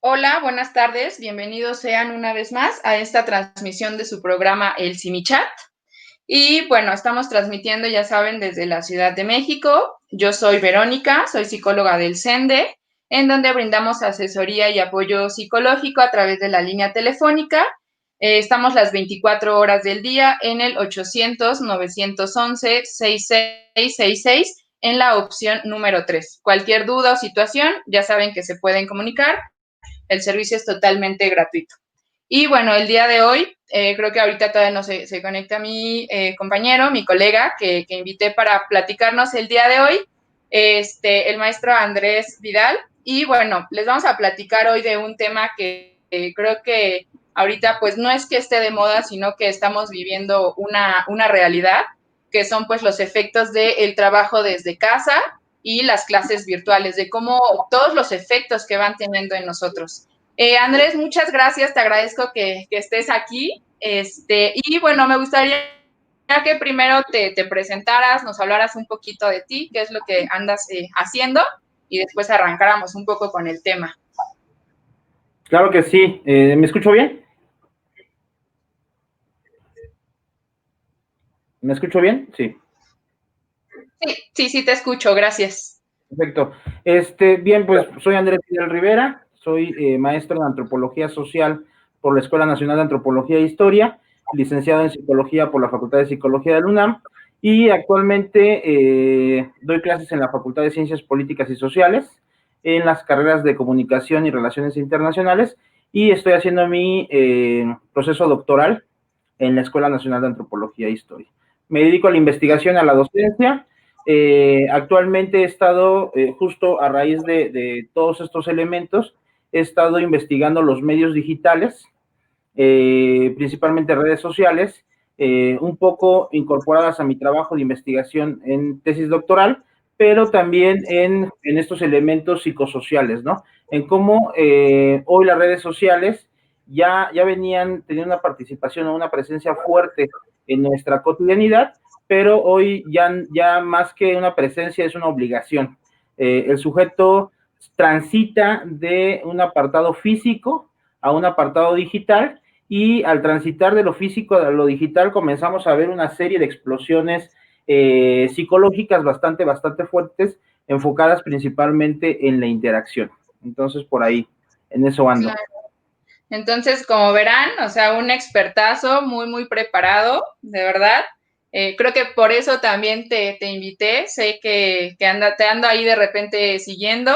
Hola, buenas tardes. Bienvenidos sean una vez más a esta transmisión de su programa El Simichat. Y bueno, estamos transmitiendo, ya saben, desde la Ciudad de México. Yo soy Verónica, soy psicóloga del CENDE, en donde brindamos asesoría y apoyo psicológico a través de la línea telefónica. Estamos las 24 horas del día en el 800-911-6666 en la opción número 3. Cualquier duda o situación, ya saben que se pueden comunicar. El servicio es totalmente gratuito. Y bueno, el día de hoy, creo que ahorita todavía no se conecta mi compañero, mi colega, que invité para platicarnos el día de hoy, el maestro Andrés Vidal. Y bueno, les vamos a platicar hoy de un tema que creo que ahorita pues no es que esté de moda, sino que estamos viviendo una realidad, que son pues los efectos del trabajo desde casa y las clases virtuales, de cómo todos los efectos que van teniendo en nosotros. Andrés, muchas gracias, te agradezco que estés aquí. Y bueno, me gustaría que primero te presentaras, nos hablaras un poquito de ti, qué es lo que andas haciendo, y después arrancáramos un poco con el tema. Claro que sí. ¿Me escucho bien? ¿Me escucho bien? Sí. Sí, te escucho, gracias. Perfecto. Bien, pues soy Andrés Vidal Rivera, soy maestro de Antropología Social por la Escuela Nacional de Antropología e Historia, licenciado en Psicología por la Facultad de Psicología de la UNAM, y actualmente doy clases en la Facultad de Ciencias Políticas y Sociales, en las carreras de Comunicación y Relaciones Internacionales, y estoy haciendo mi proceso doctoral en la Escuela Nacional de Antropología e Historia. Me dedico a la investigación, a la docencia. Actualmente he estado, justo a raíz de todos estos elementos, he estado investigando los medios digitales, principalmente redes sociales, un poco incorporadas a mi trabajo de investigación en tesis doctoral, pero también en estos elementos psicosociales, ¿no? En cómo hoy las redes sociales ya venían teniendo una participación o una presencia fuerte en nuestra cotidianidad, pero hoy ya más que una presencia es una obligación. El sujeto transita de un apartado físico a un apartado digital, y al transitar de lo físico a lo digital comenzamos a ver una serie de explosiones psicológicas bastante fuertes, enfocadas principalmente en la interacción. Entonces, por ahí, en eso ando. Claro. Entonces, como verán, o sea, un expertazo muy preparado, de verdad. Creo que por eso también te invité, sé que te ando ahí de repente siguiendo.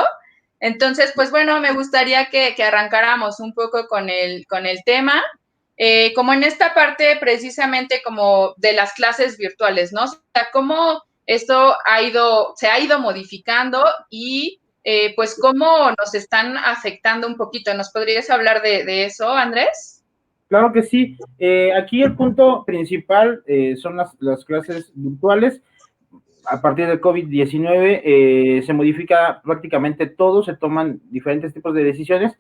Entonces, pues bueno, me gustaría que arrancáramos un poco con el tema, como en esta parte precisamente como de las clases virtuales, ¿no? O sea, cómo esto se ha ido modificando y pues cómo nos están afectando un poquito. ¿Nos podrías hablar de eso, Andrés? Claro que sí. Aquí el punto principal son las clases virtuales. A partir del COVID-19 se modifica prácticamente todo, se toman diferentes tipos de decisiones.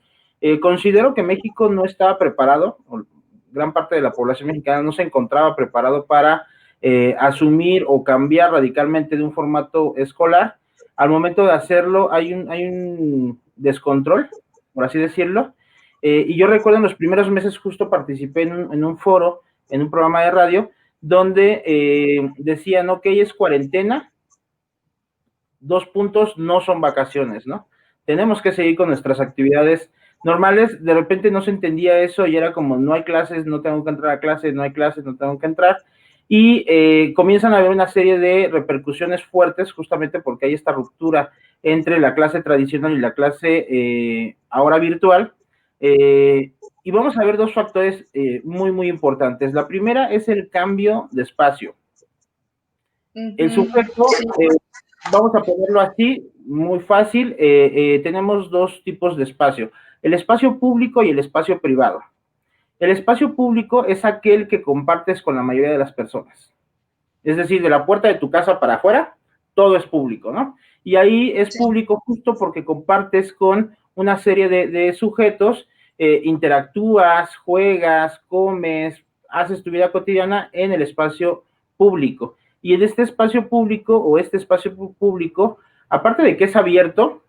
Considero que México no estaba preparado, o gran parte de la población mexicana no se encontraba preparado para asumir o cambiar radicalmente de un formato escolar. Al momento de hacerlo hay un descontrol, por así decirlo. Y yo recuerdo en los primeros meses justo participé en un foro, en un programa de radio, donde decían, ok, es cuarentena, dos puntos, no son vacaciones, ¿no? Tenemos que seguir con nuestras actividades normales. De repente no se entendía eso y era como, no hay clases, no tengo que entrar a clases, no hay clases, no tengo que entrar. Y comienzan a haber una serie de repercusiones fuertes justamente porque hay esta ruptura entre la clase tradicional y la clase ahora virtual. Y vamos a ver dos factores muy importantes. La primera es el cambio de espacio. El sujeto, vamos a ponerlo así, muy fácil, tenemos dos tipos de espacio, el espacio público y el espacio privado. El espacio público es aquel que compartes con la mayoría de las personas. Es decir, de la puerta de tu casa para afuera, todo es público, ¿no? Y ahí es público justo porque compartes con una serie de sujetos, interactúas, juegas, comes, haces tu vida cotidiana en el espacio público. Y en este espacio público, aparte de que es abierto,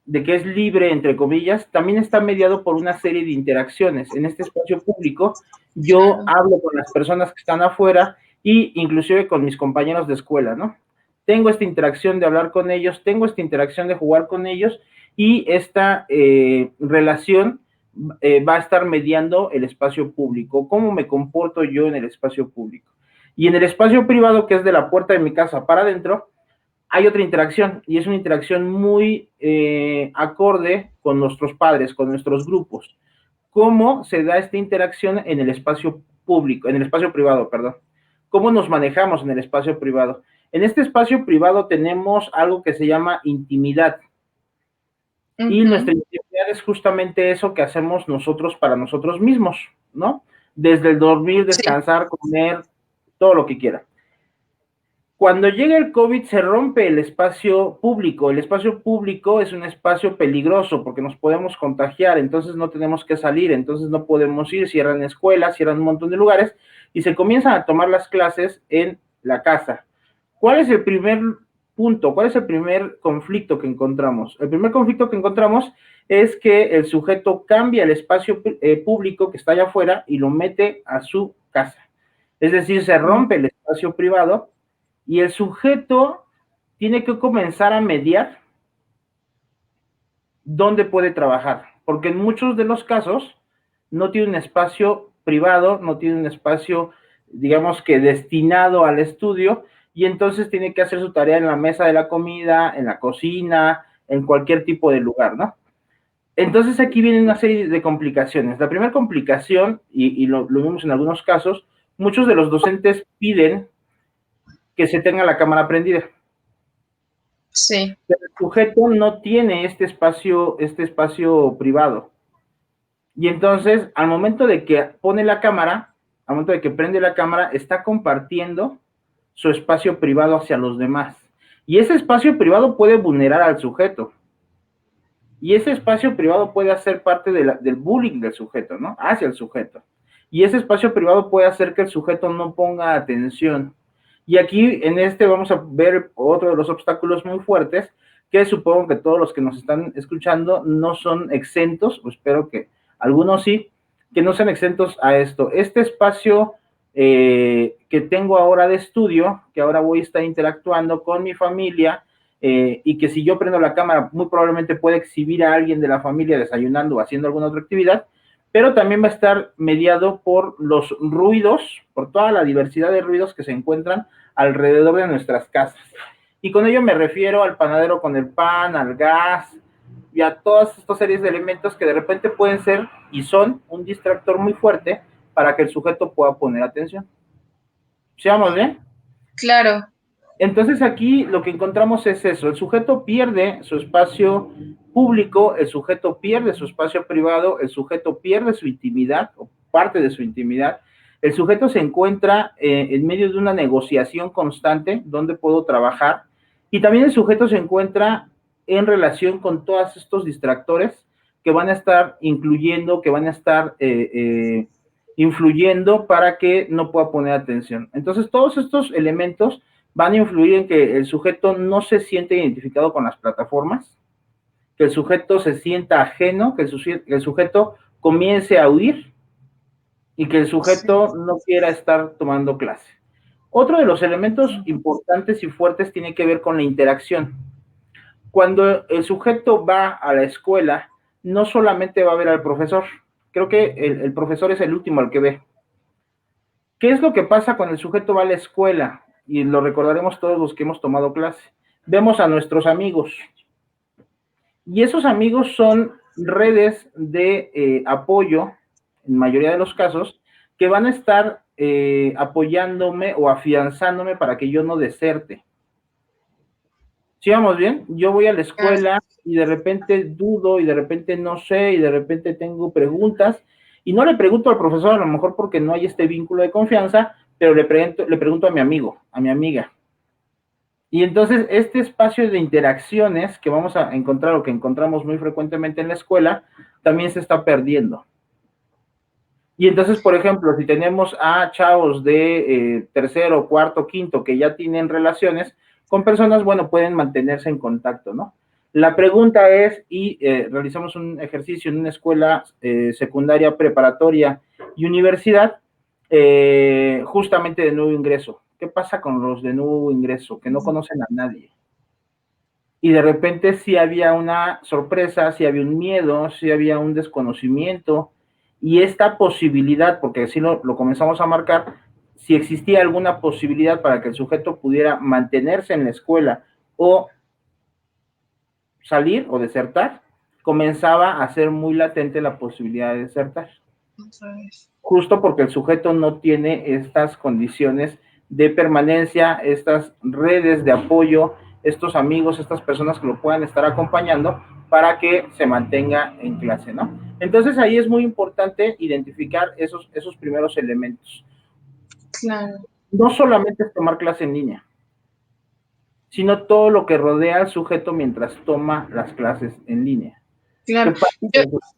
de que es libre, entre comillas, también está mediado por una serie de interacciones. En este espacio público, yo hablo con las personas que están afuera y inclusive con mis compañeros de escuela, ¿no? Tengo esta interacción de hablar con ellos, tengo esta interacción de jugar con ellos y esta relación va a estar mediando el espacio público. ¿Cómo me comporto yo en el espacio público? Y en el espacio privado, que es de la puerta de mi casa para adentro, hay otra interacción y es una interacción muy acorde con nuestros padres, con nuestros grupos. ¿Cómo se da esta interacción en el espacio público, en el espacio privado, perdón? ¿Cómo nos manejamos en el espacio privado? En este espacio privado tenemos algo que se llama intimidad. Y nuestra intimidad es justamente eso que hacemos nosotros para nosotros mismos, ¿no? Desde el dormir, descansar, comer, todo lo que quiera. Cuando llega el COVID se rompe el espacio público. El espacio público es un espacio peligroso porque nos podemos contagiar, entonces no tenemos que salir, entonces no podemos ir, cierran escuelas, cierran un montón de lugares y se comienzan a tomar las clases en la casa. ¿Cuál es el primer punto? ¿Cuál es el primer conflicto que encontramos? El primer conflicto que encontramos es que el sujeto cambia el espacio público que está allá afuera y lo mete a su casa. Es decir, se rompe el espacio privado y el sujeto tiene que comenzar a mediar dónde puede trabajar, porque en muchos de los casos no tiene un espacio privado, no tiene un espacio, digamos que destinado al estudio, y entonces tiene que hacer su tarea en la mesa de la comida, en la cocina, en cualquier tipo de lugar, ¿no? Entonces aquí viene una serie de complicaciones. La primera complicación, y lo vemos en algunos casos, muchos de los docentes piden que se tenga la cámara prendida. Sí. Pero el sujeto no tiene este espacio privado. Y entonces, al momento de que pone la cámara, al momento de que prende la cámara, está compartiendo su espacio privado hacia los demás. Y ese espacio privado puede vulnerar al sujeto. Y ese espacio privado puede hacer parte del bullying del sujeto, ¿no? Hacia el sujeto. Y ese espacio privado puede hacer que el sujeto no ponga atención. Y aquí en este vamos a ver otro de los obstáculos muy fuertes, que supongo que todos los que nos están escuchando no son exentos, o espero que algunos sí, que no sean exentos a esto. Este espacio que tengo ahora de estudio, que ahora voy a estar interactuando con mi familia, y que si yo prendo la cámara, muy probablemente puede exhibir a alguien de la familia desayunando o haciendo alguna otra actividad, pero también va a estar mediado por los ruidos, por toda la diversidad de ruidos que se encuentran alrededor de nuestras casas. Y con ello me refiero al panadero con el pan, al gas y a todas estas series de elementos que de repente pueden ser y son un distractor muy fuerte para que el sujeto pueda poner atención. ¿Sí vamos bien? Claro. Entonces aquí lo que encontramos es eso, el sujeto pierde su espacio público, el sujeto pierde su espacio privado, el sujeto pierde su intimidad o parte de su intimidad, el sujeto se encuentra en medio de una negociación constante donde puedo trabajar y también el sujeto se encuentra en relación con todos estos distractores que van a estar incluyendo, que van a estar influyendo para que no pueda poner atención. Entonces todos estos elementos van a influir en que el sujeto no se siente identificado con las plataformas, que el sujeto se sienta ajeno, que el sujeto comience a huir y que el sujeto no quiera estar tomando clase. Otro de los elementos importantes y fuertes tiene que ver con la interacción. Cuando el sujeto va a la escuela, no solamente va a ver al profesor, creo que el profesor es el último al que ve. ¿Qué es lo que pasa cuando el sujeto va a la escuela? Y lo recordaremos todos los que hemos tomado clase. Vemos a nuestros amigos. Y esos amigos son redes de apoyo, en mayoría de los casos, que van a estar apoyándome o afianzándome para que yo no deserte. ¿Sí vamos bien? Yo voy a la escuela y de repente dudo y de repente no sé y de repente tengo preguntas y no le pregunto al profesor a lo mejor porque no hay este vínculo de confianza, pero le pregunto a mi amigo, a mi amiga. Y entonces este espacio de interacciones que vamos a encontrar o que encontramos muy frecuentemente en la escuela, también se está perdiendo. Y entonces, por ejemplo, si tenemos a chavos de tercero, cuarto, quinto, que ya tienen relaciones con personas, bueno, pueden mantenerse en contacto, ¿no? La pregunta es, y realizamos un ejercicio en una escuela secundaria, preparatoria y universidad, justamente de nuevo ingreso. ¿Qué pasa con los de nuevo ingreso? Que no conocen a nadie. Y de repente sí había una sorpresa, sí había un miedo, sí había un desconocimiento, y esta posibilidad, porque así lo comenzamos a marcar, si existía alguna posibilidad para que el sujeto pudiera mantenerse en la escuela o salir o desertar, comenzaba a ser muy latente la posibilidad de desertar. Justo porque el sujeto no tiene estas condiciones de permanencia, estas redes de apoyo, estos amigos, estas personas que lo puedan estar acompañando para que se mantenga en clase, ¿no? Entonces ahí es muy importante identificar esos primeros elementos. Claro. No solamente es tomar clase en línea, sino todo lo que rodea al sujeto mientras toma las clases en línea. Claro.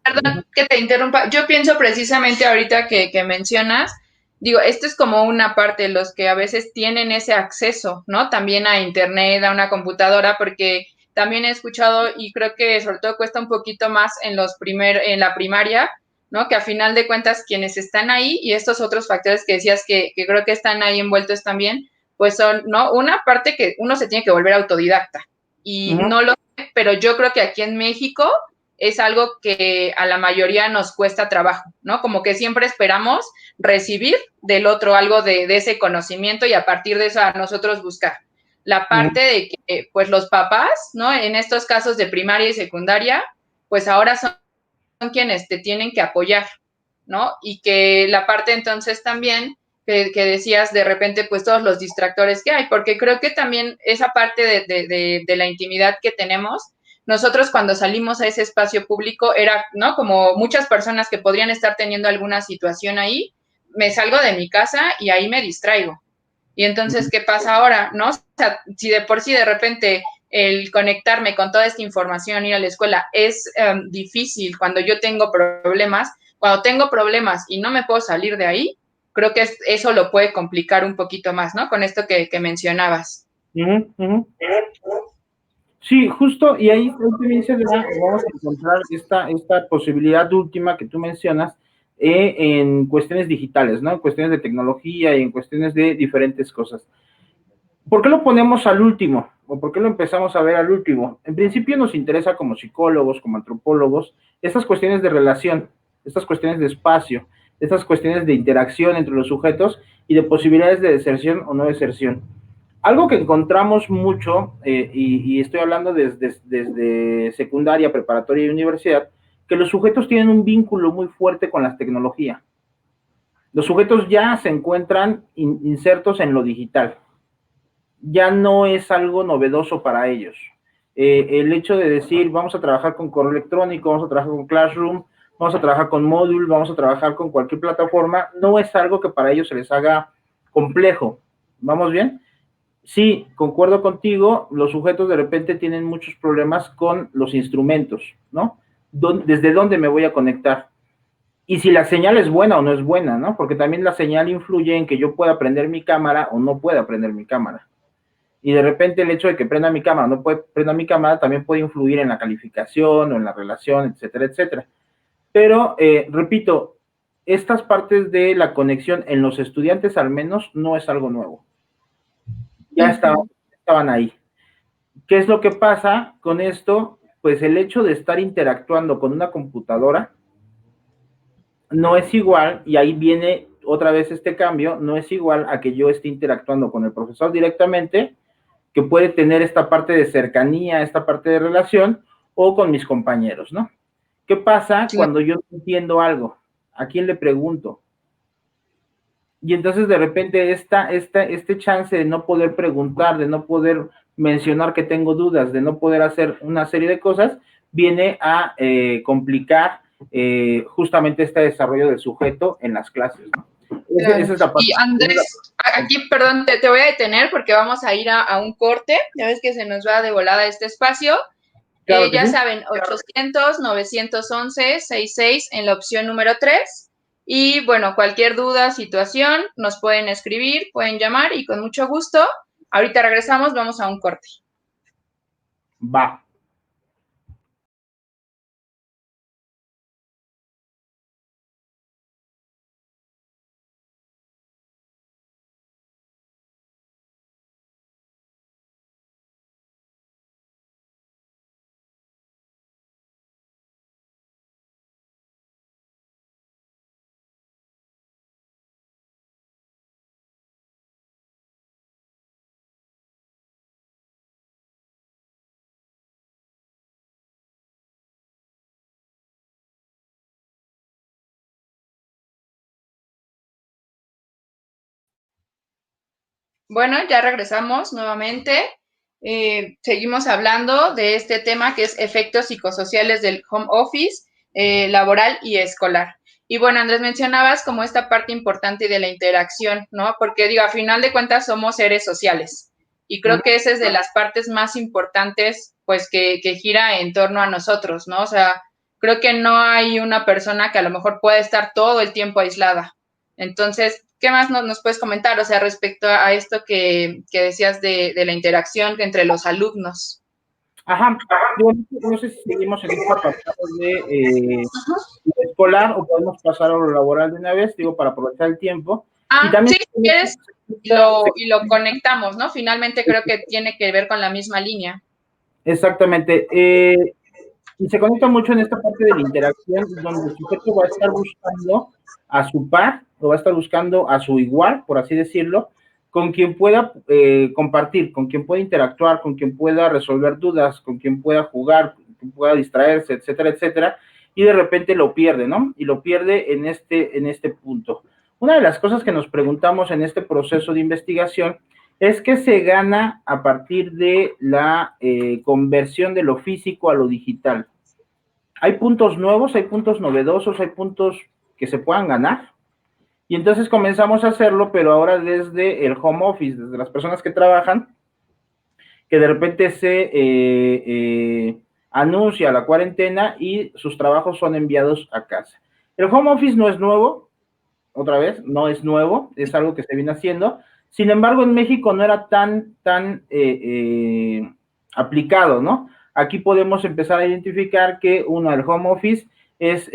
Perdón que te interrumpa. Yo pienso precisamente ahorita que mencionas, digo, esto es como una parte de los que a veces tienen ese acceso, ¿no? También a internet, a una computadora, porque también he escuchado y creo que sobre todo cuesta un poquito más en en la primaria, ¿no? Que a final de cuentas quienes están ahí y estos otros factores que decías que creo que están ahí envueltos también, pues son, ¿no? Una parte que uno se tiene que volver autodidacta y no lo sé, pero yo creo que aquí en México es algo que a la mayoría nos cuesta trabajo, ¿no? Como que siempre esperamos recibir del otro algo de ese conocimiento y a partir de eso a nosotros buscar. La parte de que, pues, los papás, ¿no? En estos casos de primaria y secundaria, pues ahora son quienes te tienen que apoyar, ¿no? Y que la parte entonces también que decías de repente, pues todos los distractores que hay, porque creo que también esa parte de la intimidad que tenemos, nosotros cuando salimos a ese espacio público era, ¿no? Como muchas personas que podrían estar teniendo alguna situación ahí, me salgo de mi casa y ahí me distraigo. Y entonces, ¿qué pasa ahora? ¿No? O sea, si de por sí de repente el conectarme con toda esta información, ir a la escuela, es difícil cuando yo tengo problemas, cuando tengo problemas y no me puedo salir de ahí, creo que eso lo puede complicar un poquito más, ¿no? Con esto que mencionabas. Sí, justo, y ahí también vamos a encontrar esta posibilidad última que tú mencionas en cuestiones digitales, ¿no? En cuestiones de tecnología y en cuestiones de diferentes cosas. ¿Por qué lo ponemos al último? ¿O por qué lo empezamos a ver al último? En principio nos interesa como psicólogos, como antropólogos, estas cuestiones de relación, estas cuestiones de espacio, estas cuestiones de interacción entre los sujetos y de posibilidades de deserción o no deserción. Algo que encontramos mucho, y estoy hablando desde secundaria, preparatoria y universidad, que los sujetos tienen un vínculo muy fuerte con la tecnología. Los sujetos ya se encuentran insertos en lo digital. Ya no es algo novedoso para ellos. El hecho de decir, vamos a trabajar con correo electrónico, vamos a trabajar con Classroom, vamos a trabajar con Moodle, vamos a trabajar con cualquier plataforma, no es algo que para ellos se les haga complejo. ¿Vamos bien? Sí, concuerdo contigo, los sujetos de repente tienen muchos problemas con los instrumentos, ¿no? ¿Desde dónde me voy a conectar? Y si la señal es buena o no es buena, ¿no? Porque también la señal influye en que yo pueda prender mi cámara o no pueda prender mi cámara. Y de repente el hecho de que prenda mi cámara o no prenda mi cámara también puede influir en la calificación o en la relación, etcétera, etcétera. Pero, repito, estas partes de la conexión en los estudiantes al menos no es algo nuevo. Ya estaban ahí. ¿Qué es lo que pasa con esto? Pues el hecho de estar interactuando con una computadora no es igual, y ahí viene otra vez este cambio, no es igual a que yo esté interactuando con el profesor directamente, que puede tener esta parte de cercanía, esta parte de relación, o con mis compañeros, ¿no? ¿Qué pasa cuando yo no entiendo algo? ¿A quién le pregunto? Y entonces de repente este chance de no poder preguntar, de no poder mencionar que tengo dudas, de no poder hacer una serie de cosas, viene a complicar justamente este desarrollo del sujeto en las clases, ¿no? Claro. Esa es la parte. Y Andrés, aquí, perdón, te voy a detener porque vamos a ir a un corte. Ya ves que se nos va de volada este espacio. Claro ya sí. Saben, 800-911-66 en la opción número 3. Y bueno, cualquier duda, situación, nos pueden escribir, pueden llamar y con mucho gusto. Ahorita regresamos, vamos a un corte. Va. Bueno, ya regresamos nuevamente. Seguimos hablando de este tema que es efectos psicosociales del home office, laboral y escolar. Y bueno, Andrés, mencionabas como esta parte importante de la interacción, ¿no? Porque digo, a final de cuentas somos seres sociales y creo que esa es de las partes más importantes, pues, que gira en torno a nosotros, ¿no? O sea, creo que no hay una persona que a lo mejor pueda estar todo el tiempo aislada. Entonces, ¿qué más nos puedes comentar? O sea, respecto a esto que decías de la interacción entre los alumnos. Ajá, yo no sé si seguimos en este apartado de escolar o podemos pasar a lo laboral de una vez, digo, para aprovechar el tiempo. Y Ah, también sí, si quieres, y lo conectamos, ¿no? Finalmente creo que tiene que ver con la misma línea. exactamente. Y se conecta mucho en esta parte de la interacción, donde el sujeto va a estar buscando a su par, o va a estar buscando a su igual, por así decirlo, con quien pueda compartir, con quien pueda interactuar, con quien pueda resolver dudas, con quien pueda jugar, con quien pueda distraerse, etcétera, etcétera, y de repente lo pierde, ¿no? Y lo pierde en este punto. Una de las cosas que nos preguntamos en este proceso de investigación es que se gana a partir de la conversión de lo físico a lo digital. Hay puntos nuevos, hay puntos novedosos, hay puntos que se puedan ganar. Y entonces comenzamos a hacerlo, pero ahora desde el home office, desde las personas que trabajan, que de repente se anuncia la cuarentena y sus trabajos son enviados a casa. El home office no es nuevo, otra vez, no es nuevo, es algo que se viene haciendo. Sin embargo, en México no era tan aplicado, ¿no? Aquí podemos empezar a identificar que uno, el home office es,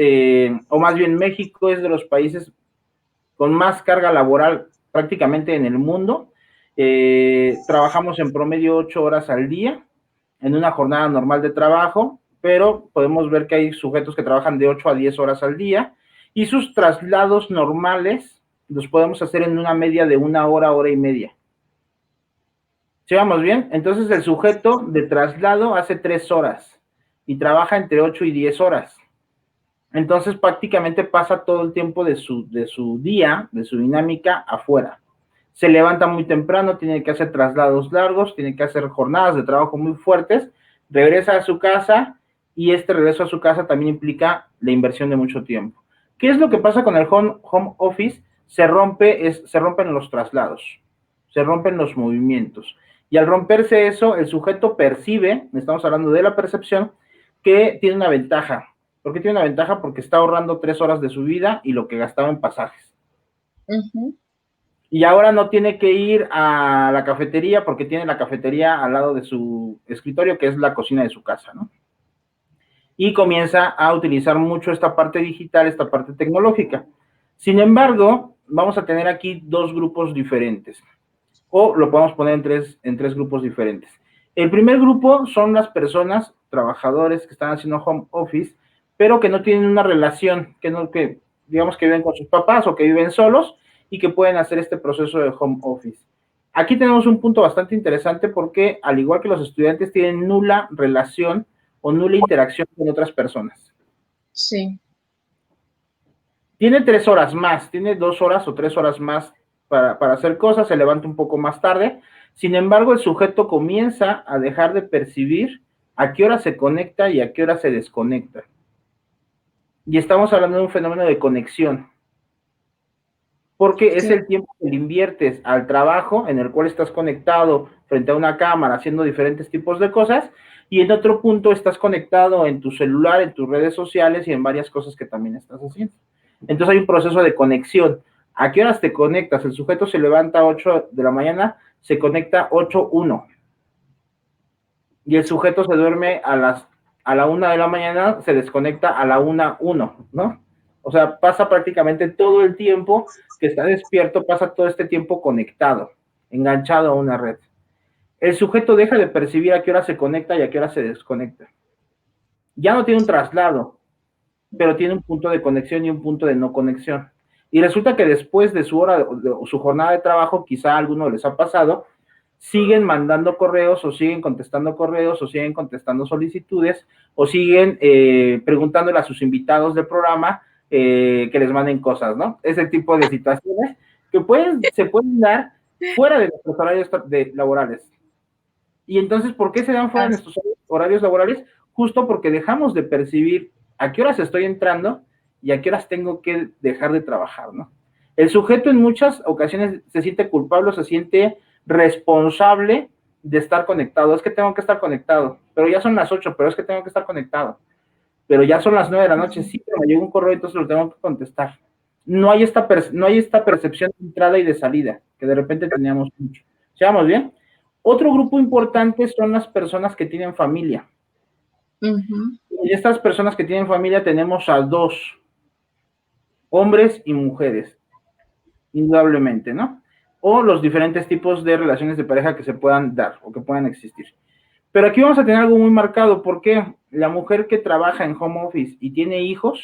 o más bien México es de los países con más carga laboral prácticamente en el mundo. Trabajamos en promedio 8 horas al día en una jornada normal de trabajo, pero podemos ver que hay sujetos que trabajan de 8 a 10 horas al día y sus traslados normales los podemos hacer en una media de 1 hora, hora y media. ¿Sí vamos bien? Entonces el sujeto de traslado hace 3 horas y trabaja entre 8 y 10 horas. Entonces prácticamente pasa todo el tiempo de su día, de su dinámica afuera. Se levanta muy temprano, tiene que hacer traslados largos, tiene que hacer jornadas de trabajo muy fuertes, regresa a su casa y este regreso a su casa también implica la inversión de mucho tiempo. ¿Qué es lo que pasa con el home office? Se rompen los traslados, se rompen los movimientos. Y al romperse eso, el sujeto percibe, estamos hablando de la percepción, que tiene una ventaja. ¿Por qué tiene una ventaja? Porque está ahorrando 3 horas de su vida y lo que gastaba en pasajes. Y ahora no tiene que ir a la cafetería porque tiene la cafetería al lado de su escritorio, que es la cocina de su casa, ¿no? Y comienza a utilizar mucho esta parte digital, esta parte tecnológica. Sin embargo, vamos a tener aquí dos grupos diferentes, o lo podemos poner en tres grupos diferentes. El primer grupo son las personas, trabajadores que están haciendo home office, pero que no tienen una relación, que digamos que viven con sus papás o que viven solos y que pueden hacer este proceso de home office. Aquí tenemos un punto bastante interesante porque, al igual que los estudiantes, tienen nula relación o nula interacción con otras personas. Sí. Tiene 3 horas más, tiene 2 horas o 3 horas más para hacer cosas, se levanta un poco más tarde. Sin embargo, el sujeto comienza a dejar de percibir a qué hora se conecta y a qué hora se desconecta. Y estamos hablando de un fenómeno de conexión, porque es el tiempo que le inviertes al trabajo en el cual estás conectado frente a una cámara haciendo diferentes tipos de cosas, y en otro punto estás conectado en tu celular, en tus redes sociales y en varias cosas que también estás haciendo. Entonces hay un proceso de conexión. ¿A qué horas te conectas? El sujeto se levanta a 8 de la mañana, se conecta 8:01. Y el sujeto se duerme a la 1 de la mañana, se desconecta a la 1:01, ¿no? O sea, pasa prácticamente todo el tiempo que está despierto, pasa todo este tiempo conectado, enganchado a una red. El sujeto deja de percibir a qué hora se conecta y a qué hora se desconecta. Ya no tiene un traslado, pero tiene un punto de conexión y un punto de no conexión. Y resulta que después de su hora o su jornada de trabajo, quizá a alguno les ha pasado, siguen mandando correos o siguen contestando correos o siguen contestando solicitudes o siguen preguntándole a sus invitados del programa que les manden cosas, ¿no? Ese tipo de situaciones que se pueden dar fuera de nuestros horarios laborales. Y entonces, ¿por qué se dan fuera de nuestros horarios laborales? Justo porque dejamos de percibir a qué horas estoy entrando y a qué horas tengo que dejar de trabajar, ¿no? El sujeto en muchas ocasiones se siente culpable, se siente responsable de estar conectado. Es que tengo que estar conectado, pero ya son las 8, pero es que tengo que estar conectado. Pero ya son las 9 de la noche, sí, pero me llegó un correo, entonces lo tengo que contestar. No hay esta percepción de entrada y de salida, que de repente teníamos mucho. ¿Sigamos bien? Otro grupo importante son las personas que tienen familia. Y estas personas que tienen familia tenemos a dos, hombres y mujeres, indudablemente, ¿no? O los diferentes tipos de relaciones de pareja que se puedan dar o que puedan existir. Pero aquí vamos a tener algo muy marcado, porque la mujer que trabaja en home office y tiene hijos,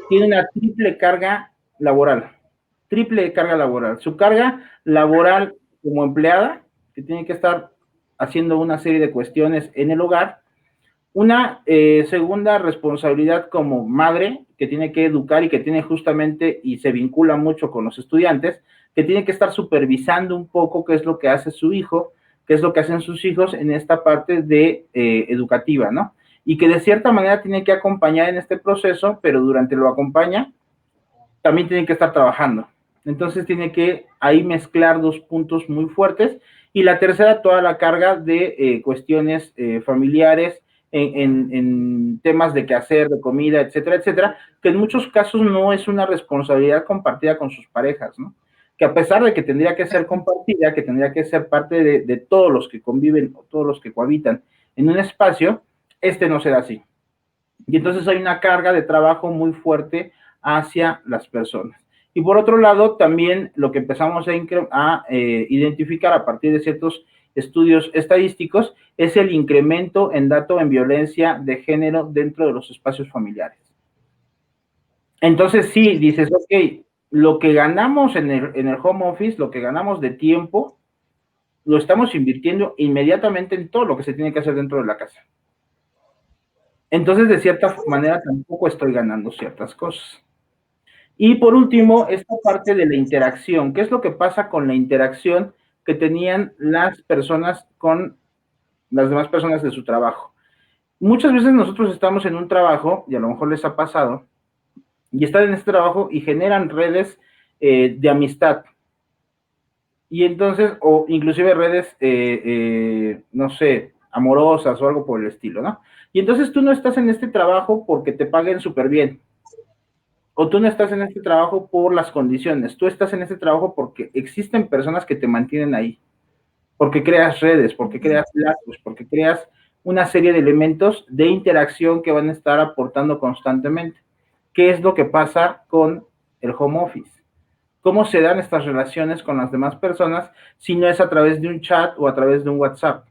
tiene una triple carga laboral. Triple carga laboral. Su carga laboral como empleada, que tiene que estar haciendo una serie de cuestiones en el hogar. Una segunda responsabilidad como madre, que tiene que educar y que tiene justamente, y se vincula mucho con los estudiantes, que tiene que estar supervisando un poco qué es lo que hace su hijo, qué es lo que hacen sus hijos en esta parte de educativa, ¿no? Y que de cierta manera tiene que acompañar en este proceso, pero durante lo acompaña, también tiene que estar trabajando. Entonces tiene que ahí mezclar dos puntos muy fuertes. Y la tercera, toda la carga de cuestiones familiares, en temas de quehacer, de comida, etcétera, etcétera, que en muchos casos no es una responsabilidad compartida con sus parejas, ¿no? Que a pesar de que tendría que ser compartida, que tendría que ser parte de todos los que conviven o todos los que cohabitan en un espacio, no se da así. Y entonces hay una carga de trabajo muy fuerte hacia las personas. Y por otro lado, también lo que empezamos a identificar a partir de ciertos estudios estadísticos es el incremento en dato en violencia de género dentro de los espacios familiares. Entonces sí, dices, ok, lo que ganamos en el home office, lo que ganamos de tiempo, lo estamos invirtiendo inmediatamente en todo lo que se tiene que hacer dentro de la casa. Entonces, de cierta manera, tampoco estoy ganando ciertas cosas. Y por último, esta parte de la interacción. ¿Qué es lo que pasa con la interacción que tenían las personas con las demás personas de su trabajo? Muchas veces nosotros estamos en un trabajo, y a lo mejor les ha pasado, y están en este trabajo y generan redes de amistad. Y entonces, o inclusive redes, no sé, amorosas o algo por el estilo, ¿no? Y entonces tú no estás en este trabajo porque te paguen súper bien. O tú no estás en este trabajo por las condiciones. Tú estás en este trabajo porque existen personas que te mantienen ahí. Porque creas redes, porque creas lazos, porque creas una serie de elementos de interacción que van a estar aportando constantemente. ¿Qué es lo que pasa con el home office? ¿Cómo se dan estas relaciones con las demás personas si no es a través de un chat o a través de un WhatsApp?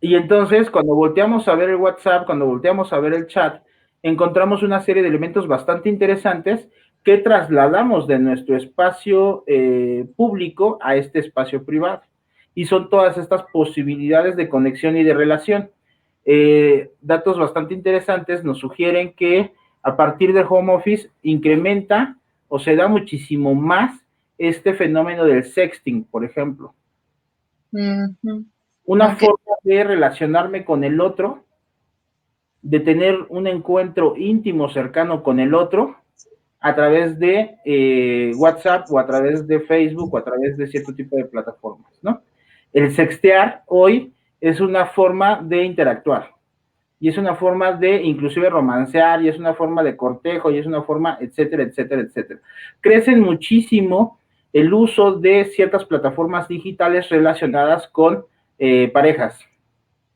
Y entonces, cuando volteamos a ver el WhatsApp, cuando volteamos a ver el chat, encontramos una serie de elementos bastante interesantes que trasladamos de nuestro espacio público a este espacio privado. Y son todas estas posibilidades de conexión y de relación. Datos bastante interesantes nos sugieren que a partir del home office incrementa o se da muchísimo más este fenómeno del sexting, por ejemplo. Una forma de relacionarme con el otro, de tener un encuentro íntimo, cercano con el otro, a través de WhatsApp o a través de Facebook o a través de cierto tipo de plataformas, ¿no? El sextear hoy es una forma de interactuar y es una forma de inclusive romancear y es una forma de cortejo y es una forma, etcétera, etcétera, etcétera. Crecen muchísimo el uso de ciertas plataformas digitales relacionadas con parejas.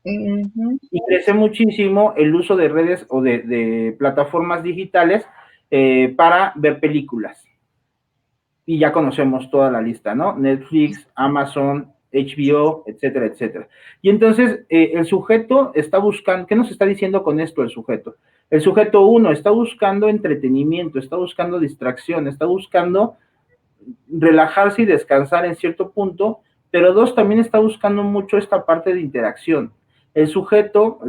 Y crece muchísimo el uso de redes o de plataformas digitales para ver películas. Y ya conocemos toda la lista, ¿no? Netflix, Amazon, HBO, etcétera, etcétera. Y entonces el sujeto está buscando, ¿qué nos está diciendo con esto el sujeto? El sujeto, uno, está buscando entretenimiento, está buscando distracción, está buscando relajarse y descansar en cierto punto, pero dos, también está buscando mucho esta parte de interacción. El sujeto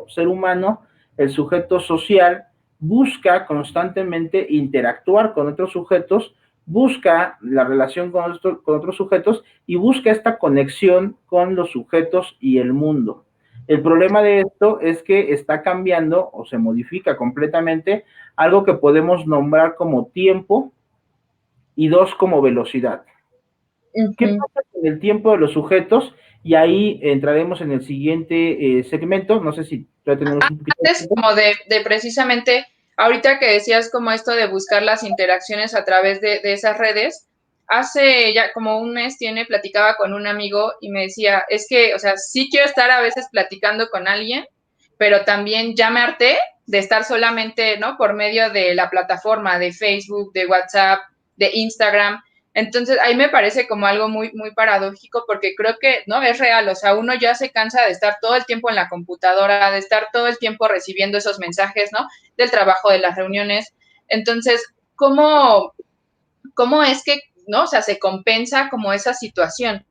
ser humano, el sujeto social, busca constantemente interactuar con otros sujetos, busca la relación con otros sujetos y busca esta conexión con los sujetos y el mundo. El problema de esto es que está cambiando o se modifica completamente algo que podemos nombrar como tiempo y dos como velocidad. ¿Qué pasa con el tiempo de los sujetos? Y ahí entraremos en el siguiente segmento. No sé si tenemos un poquito de Antes, tiempo. como de precisamente, ahorita que decías como esto de buscar las interacciones a través de esas redes, hace ya como un mes platicaba con un amigo y me decía, es que, o sea, sí quiero estar a veces platicando con alguien, pero también ya me harté de estar solamente, ¿no? Por medio de la plataforma de Facebook, de WhatsApp, de Instagram. Entonces, ahí me parece como algo muy, muy paradójico porque creo que, ¿no? Es real, o sea, uno ya se cansa de estar todo el tiempo en la computadora, de estar todo el tiempo recibiendo esos mensajes, ¿no? Del trabajo, de las reuniones. Entonces, ¿cómo es que, ¿no? O sea, se compensa como esa situación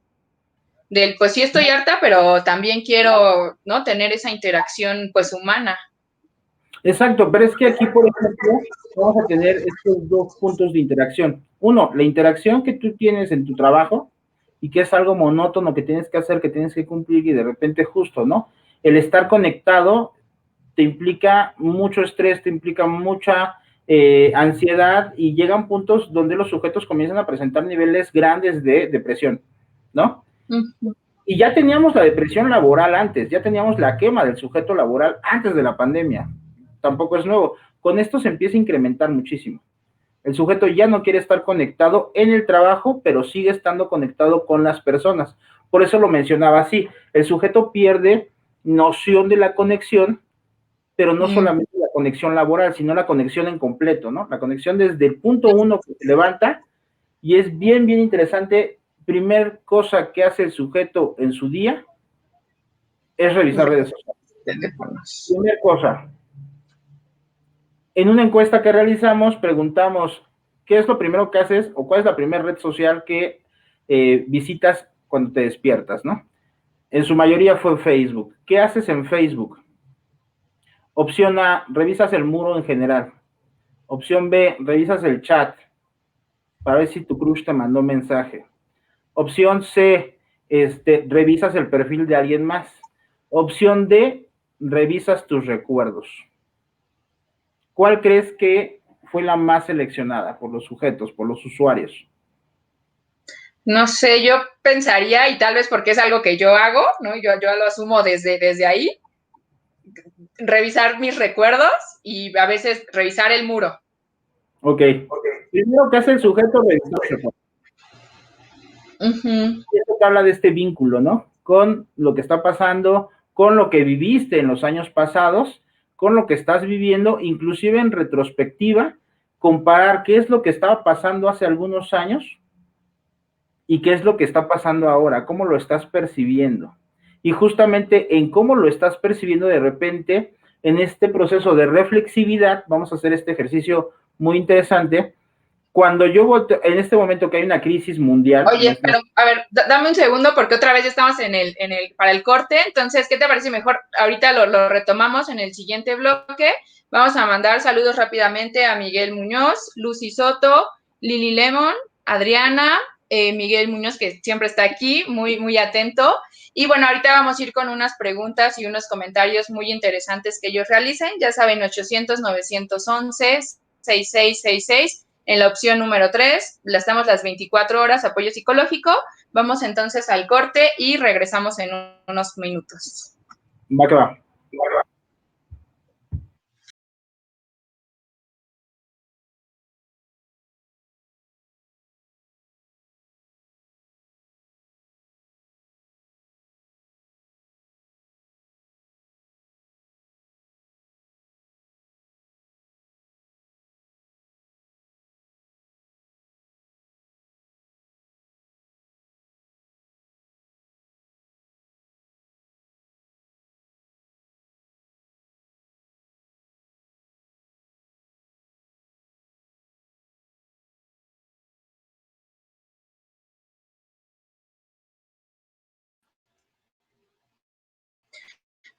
del, pues sí estoy harta, pero también quiero, ¿no? Tener esa interacción, pues, humana. Exacto, pero es que aquí, por ejemplo, vamos a tener estos dos puntos de interacción. Uno, la interacción que tú tienes en tu trabajo y que es algo monótono que tienes que hacer, que tienes que cumplir y de repente justo, ¿no? El estar conectado te implica mucho estrés, te implica mucha ansiedad y llegan puntos donde los sujetos comienzan a presentar niveles grandes de depresión, ¿no? Uh-huh. Y ya teníamos la depresión laboral antes, ya teníamos la quema del sujeto laboral antes de la pandemia. Tampoco es nuevo. Con esto se empieza a incrementar muchísimo. El sujeto ya no quiere estar conectado en el trabajo, pero sigue estando conectado con las personas. Por eso lo mencionaba así. El sujeto pierde noción de la conexión, pero no solamente la conexión laboral, sino la conexión en completo, ¿no? La conexión desde el punto uno que se levanta y es bien, bien interesante. Primer cosa que hace el sujeto en su día es revisar redes sociales. Primera cosa, en una encuesta que realizamos preguntamos qué es lo primero que haces o cuál es la primera red social que visitas cuando te despiertas, ¿no? En su mayoría fue Facebook. ¿Qué haces en Facebook? Opción A, revisas el muro en general. Opción B, revisas el chat para ver si tu crush te mandó mensaje. Opción C, revisas el perfil de alguien más. Opción D, revisas tus recuerdos. ¿Cuál crees que fue la más seleccionada por los sujetos, por los usuarios? No sé, yo pensaría, y tal vez porque es algo que yo hago, ¿no? Yo lo asumo desde ahí, revisar mis recuerdos y a veces revisar el muro. Ok. Primero que hace el sujeto, revisar los recuerdos. Uh-huh. Y esto te habla de este vínculo, ¿no? Con lo que está pasando, con lo que viviste en los años pasados, con lo que estás viviendo, inclusive en retrospectiva, comparar qué es lo que estaba pasando hace algunos años y qué es lo que está pasando ahora, cómo lo estás percibiendo. Y justamente en cómo lo estás percibiendo de repente, en este proceso de reflexividad, vamos a hacer este ejercicio muy interesante. Cuando yo voto, en este momento que hay una crisis mundial. Oye, pero a ver, dame un segundo porque otra vez ya estamos para el corte. Entonces, ¿qué te parece mejor? Ahorita lo retomamos en el siguiente bloque. Vamos a mandar saludos rápidamente a Miguel Muñoz, Lucy Soto, Lili Lemon, Adriana, Miguel Muñoz, que siempre está aquí, muy, muy atento. Y bueno, ahorita vamos a ir con unas preguntas y unos comentarios muy interesantes que ellos realicen. Ya saben, 800-911-6666. En la opción número 3, estamos las 24 horas, apoyo psicológico. Vamos entonces al corte y regresamos en unos minutos. Va que va.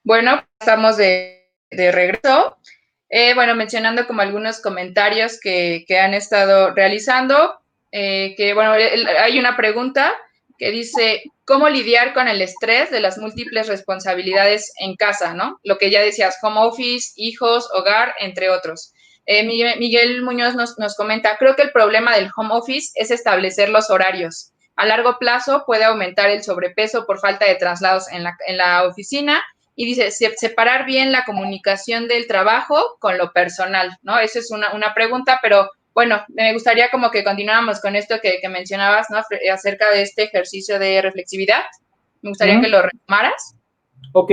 Bueno, estamos de regreso. Bueno, mencionando como algunos comentarios que han estado realizando. que bueno, hay una pregunta que dice, ¿cómo lidiar con el estrés de las múltiples responsabilidades en casa, ¿no? Lo que ya decías, home office, hijos, hogar, entre otros. Miguel Muñoz nos comenta, creo que el problema del home office es establecer los horarios. A largo plazo puede aumentar el sobrepeso por falta de traslados en la oficina y dice, separar bien la comunicación del trabajo con lo personal, ¿no? Esa es una pregunta, pero bueno, me gustaría como que continuáramos con esto que mencionabas, ¿no? Acerca de este ejercicio de reflexividad. Me gustaría que lo retomaras. Ok,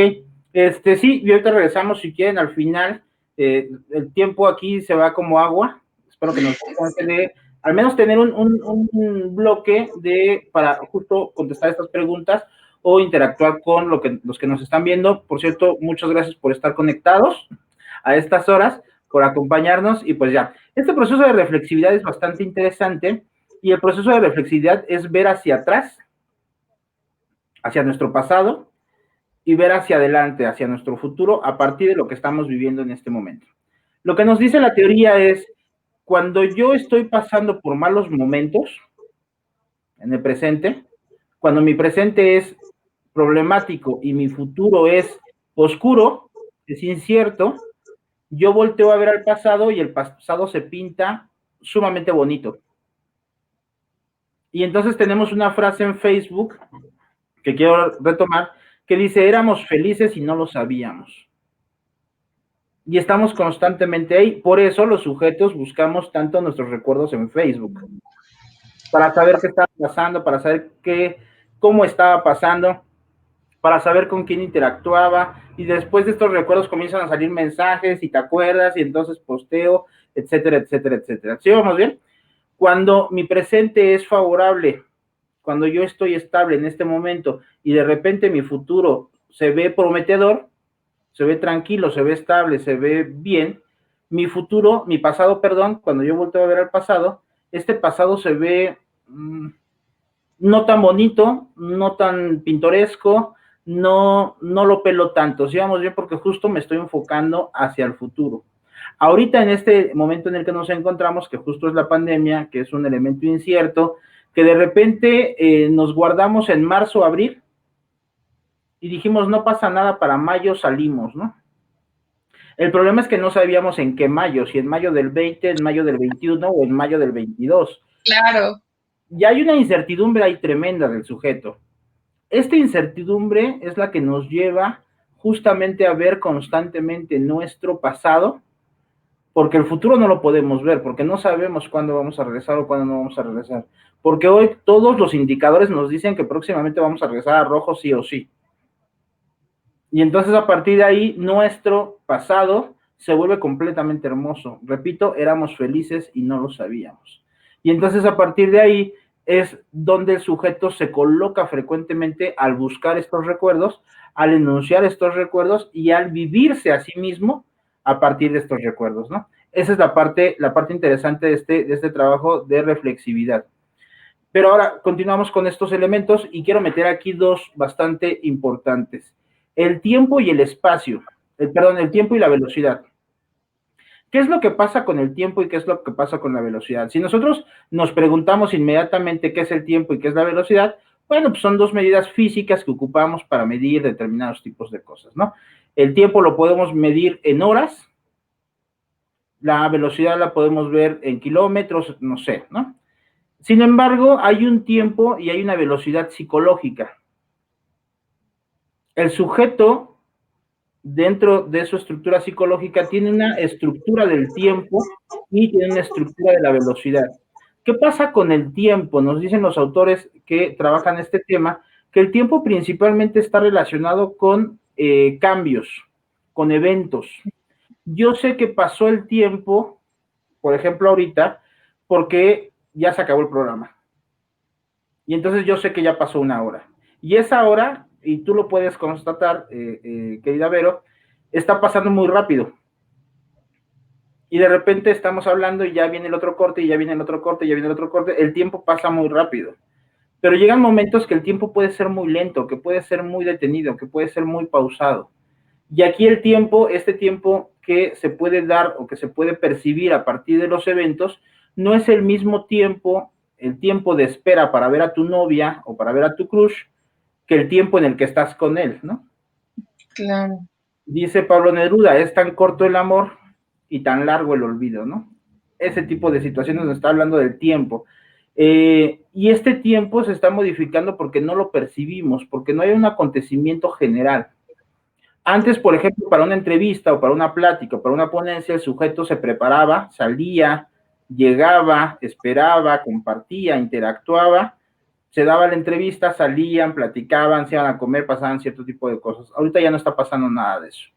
sí, y ahorita regresamos si quieren al final. El tiempo aquí se va como agua. Espero que nos de al menos tener un bloque para justo contestar estas preguntas o interactuar con los que nos están viendo. Por cierto, muchas gracias por estar conectados a estas horas, por acompañarnos y pues ya. Este proceso de reflexividad es bastante interesante y el proceso de reflexividad es ver hacia atrás, hacia nuestro pasado y ver hacia adelante, hacia nuestro futuro, a partir de lo que estamos viviendo en este momento. Lo que nos dice la teoría es, cuando yo estoy pasando por malos momentos, en el presente, cuando mi presente es problemático y mi futuro es oscuro, es incierto, yo volteo a ver al pasado y el pasado se pinta sumamente bonito. Y entonces tenemos una frase en Facebook que quiero retomar, que dice, éramos felices y no lo sabíamos. Y estamos constantemente ahí. Por eso los sujetos buscamos tanto nuestros recuerdos en Facebook. Para saber qué estaba pasando, para saber cómo estaba pasando, para saber con quién interactuaba. Y después de estos recuerdos comienzan a salir mensajes y te acuerdas y entonces posteo, etcétera, etcétera, etcétera. ¿Sí vamos bien? Cuando mi presente es favorable, cuando yo estoy estable en este momento y de repente mi futuro se ve prometedor, se ve tranquilo, se ve estable, se ve bien, mi futuro, mi pasado, perdón, cuando yo volteo a ver al pasado, este pasado se ve no tan bonito, no tan pintoresco, no lo pelo tanto, ¿sí vamos bien? Porque justo me estoy enfocando hacia el futuro. Ahorita en este momento en el que nos encontramos, que justo es la pandemia, que es un elemento incierto, que de repente nos guardamos en marzo, abril, y dijimos, no pasa nada, para mayo salimos, ¿no? El problema es que no sabíamos en qué mayo, si en mayo del 20, en mayo del 21 o en mayo del 22. Claro. Y hay una incertidumbre ahí tremenda del sujeto. Esta incertidumbre es la que nos lleva justamente a ver constantemente nuestro pasado, porque el futuro no lo podemos ver, porque no sabemos cuándo vamos a regresar o cuándo no vamos a regresar. Porque hoy todos los indicadores nos dicen que próximamente vamos a regresar a rojo sí o sí. Y entonces a partir de ahí nuestro pasado se vuelve completamente hermoso. Repito, éramos felices y no lo sabíamos. Y entonces a partir de ahí es donde el sujeto se coloca frecuentemente al buscar estos recuerdos, al enunciar estos recuerdos y al vivirse a sí mismo a partir de estos recuerdos, ¿no? Esa es la parte interesante de este trabajo de reflexividad. Pero ahora continuamos con estos elementos y quiero meter aquí dos bastante importantes. El tiempo y el espacio, el tiempo y la velocidad. ¿Qué es lo que pasa con el tiempo y qué es lo que pasa con la velocidad? Si nosotros nos preguntamos inmediatamente qué es el tiempo y qué es la velocidad, bueno, pues son dos medidas físicas que ocupamos para medir determinados tipos de cosas, ¿no? El tiempo lo podemos medir en horas, la velocidad la podemos ver en kilómetros, no sé, ¿no? Sin embargo, hay un tiempo y hay una velocidad psicológica. El sujeto, dentro de su estructura psicológica, tiene una estructura del tiempo y tiene una estructura de la velocidad. ¿Qué pasa con el tiempo? Nos dicen los autores que trabajan este tema, que el tiempo principalmente está relacionado con cambios, con eventos. Yo sé que pasó el tiempo, por ejemplo, ahorita, porque ya se acabó el programa. Y entonces yo sé que ya pasó una hora. Y esa hora, y tú lo puedes constatar, querida Vero, está pasando muy rápido. Y de repente estamos hablando y ya viene el otro corte, y ya viene el otro corte, y ya viene el otro corte. El tiempo pasa muy rápido. Pero llegan momentos que el tiempo puede ser muy lento, que puede ser muy detenido, que puede ser muy pausado. Y aquí el tiempo, este tiempo que se puede dar o que se puede percibir a partir de los eventos, no es el mismo tiempo el tiempo de espera para ver a tu novia o para ver a tu crush que el tiempo en el que estás con él, ¿no? Claro. Dice Pablo Neruda, es tan corto el amor y tan largo el olvido, ¿no? Ese tipo de situaciones nos está hablando del tiempo. Y este tiempo se está modificando porque no lo percibimos, porque no hay un acontecimiento general. Antes, por ejemplo, para una entrevista o para una plática o para una ponencia, el sujeto se preparaba, salía, llegaba, esperaba, compartía, interactuaba, se daba la entrevista, salían, platicaban, se iban a comer, pasaban cierto tipo de cosas. Ahorita ya no está pasando nada de eso.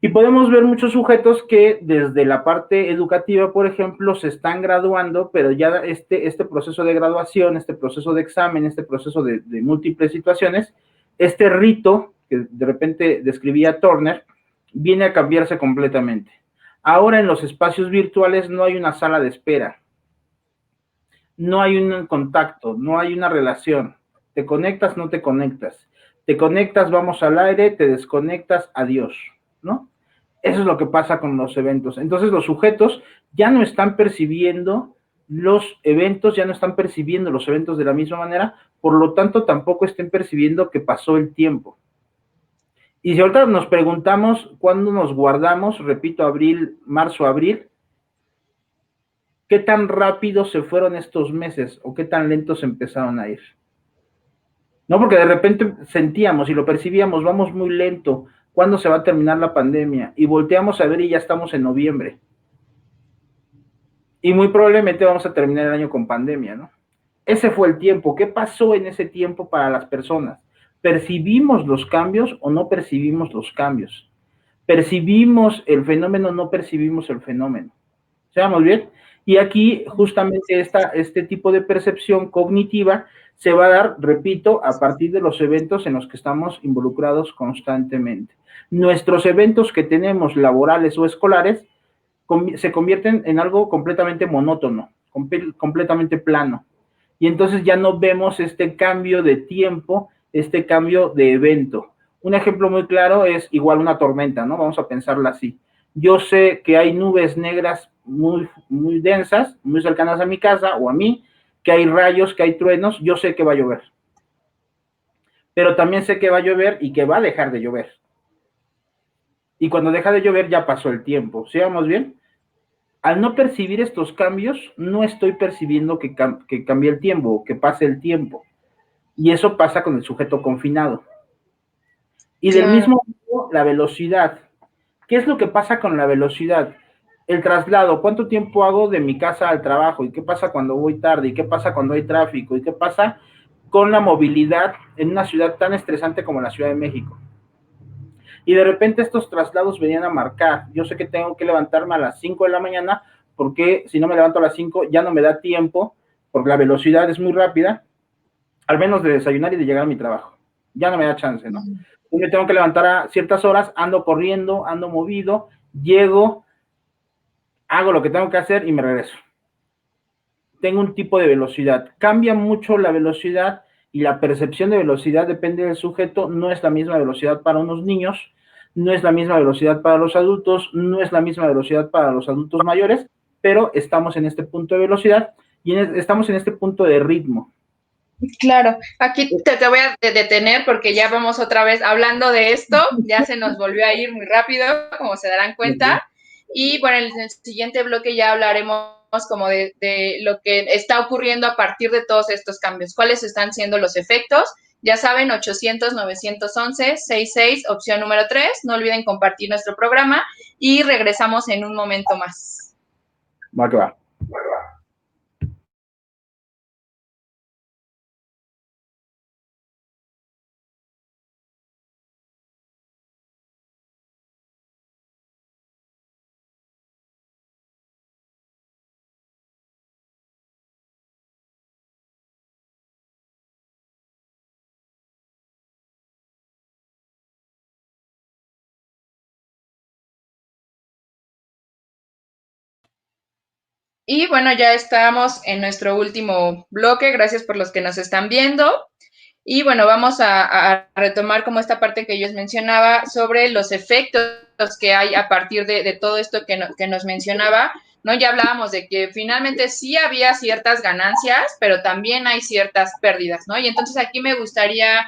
Y podemos ver muchos sujetos que desde la parte educativa, por ejemplo, se están graduando, pero ya este proceso de graduación, este proceso de examen, este proceso de múltiples situaciones, este rito que de repente describía Turner, viene a cambiarse completamente. Ahora en los espacios virtuales no hay una sala de espera, no hay un contacto, no hay una relación. Te conectas, no te conectas. Te conectas, vamos al aire, te desconectas, adiós, ¿no? Eso es lo que pasa con los eventos. Entonces los sujetos ya no están percibiendo los eventos, ya no están percibiendo los eventos de la misma manera, por lo tanto tampoco estén percibiendo que pasó el tiempo. Y si ahorita nos preguntamos cuándo nos guardamos, repito, abril, marzo, abril, ¿qué tan rápido se fueron estos meses o qué tan lentos empezaron a ir? No, porque de repente sentíamos y lo percibíamos, vamos muy lento, ¿cuándo se va a terminar la pandemia? Y volteamos a ver y ya estamos en noviembre. Y muy probablemente vamos a terminar el año con pandemia, ¿no? Ese fue el tiempo. ¿Qué pasó en ese tiempo para las personas? ¿Percibimos los cambios o no percibimos los cambios? ¿Percibimos el fenómeno o no percibimos el fenómeno? ¿Seamos bien? Y aquí justamente este tipo de percepción cognitiva se va a dar, repito, a partir de los eventos en los que estamos involucrados constantemente. Nuestros eventos que tenemos laborales o escolares se convierten en algo completamente monótono, completamente plano. Y entonces ya no vemos este cambio de tiempo, este cambio de evento. Un ejemplo muy claro es igual una tormenta, ¿no? Vamos a pensarla así. Yo sé que hay nubes negras muy densas, muy cercanas a mi casa o a mí, que hay rayos, que hay truenos, yo sé que va a llover. Pero también sé que va a llover y que va a dejar de llover. Y cuando deja de llover ya pasó el tiempo. ¿Sí vamos bien? Al no percibir estos cambios, no estoy percibiendo que cambie el tiempo, que pase el tiempo. Y eso pasa con el sujeto confinado. Y del mismo modo, la velocidad. ¿Qué es lo que pasa con la velocidad? El traslado, ¿cuánto tiempo hago de mi casa al trabajo? ¿Y qué pasa cuando voy tarde? ¿Y qué pasa cuando hay tráfico? ¿Y qué pasa con la movilidad en una ciudad tan estresante como la Ciudad de México? Y de repente estos traslados venían a marcar. Yo sé que tengo que levantarme a las 5 de la mañana porque si no me levanto a las 5 ya no me da tiempo, porque la velocidad es muy rápida, al menos de desayunar y de llegar a mi trabajo. Ya no me da chance, ¿no? Yo me tengo que levantar a ciertas horas, ando corriendo, ando movido, llego, hago lo que tengo que hacer y me regreso. Tengo un tipo de velocidad. Cambia mucho la velocidad y la percepción de velocidad depende del sujeto. No es la misma velocidad para unos niños, no es la misma velocidad para los adultos, no es la misma velocidad para los adultos mayores, pero estamos en este punto de velocidad y estamos en este punto de ritmo. Claro, aquí te voy a detener porque ya vamos otra vez hablando de esto, ya se nos volvió a ir muy rápido, como se darán cuenta, y bueno, en el siguiente bloque ya hablaremos como de lo que está ocurriendo a partir de todos estos cambios, cuáles están siendo los efectos. Ya saben, 800-911-66, opción número 3, no olviden compartir nuestro programa y regresamos en un momento más. Va que va. Y bueno, ya estamos en nuestro último bloque. Gracias por los que nos están viendo. Y bueno, vamos a retomar como esta parte que yo les mencionaba sobre los efectos que hay a partir de todo esto que nos mencionaba ¿no? Ya hablábamos de que finalmente sí había ciertas ganancias, pero también hay ciertas pérdidas, ¿no? Y entonces aquí me gustaría,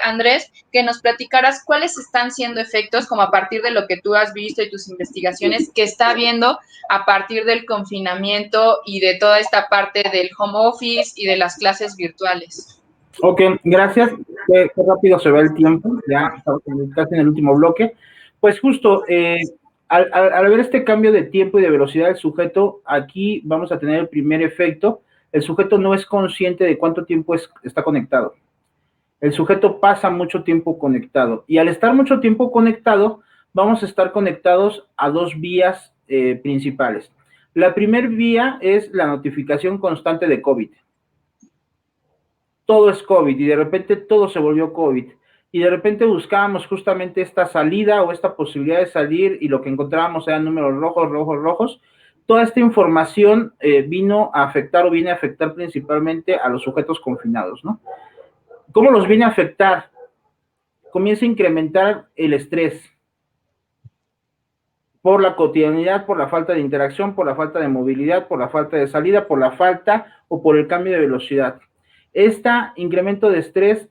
Andrés, que nos platicaras cuáles están siendo efectos, como a partir de lo que tú has visto y tus investigaciones, que está habiendo a partir del confinamiento y de toda esta parte del home office y de las clases virtuales. Ok, gracias. Qué rápido se va el tiempo, ya estamos casi en el último bloque. Pues justo, al ver este cambio de tiempo y de velocidad del sujeto, aquí vamos a tener el primer efecto. El sujeto no es consciente de cuánto tiempo está conectado. El sujeto pasa mucho tiempo conectado y al estar mucho tiempo conectado, vamos a estar conectados a dos vías principales. La primera vía es la notificación constante de COVID. Todo es COVID y de repente todo se volvió COVID. Y de repente buscábamos justamente esta salida o esta posibilidad de salir y lo que encontrábamos eran números rojos, rojos, rojos. Toda esta información vino a afectar o viene a afectar principalmente a los sujetos confinados, ¿no? ¿Cómo los viene a afectar? Comienza a incrementar el estrés por la cotidianidad, por la falta de interacción, por la falta de movilidad, por la falta de salida, por la falta o por el cambio de velocidad. Este incremento de estrés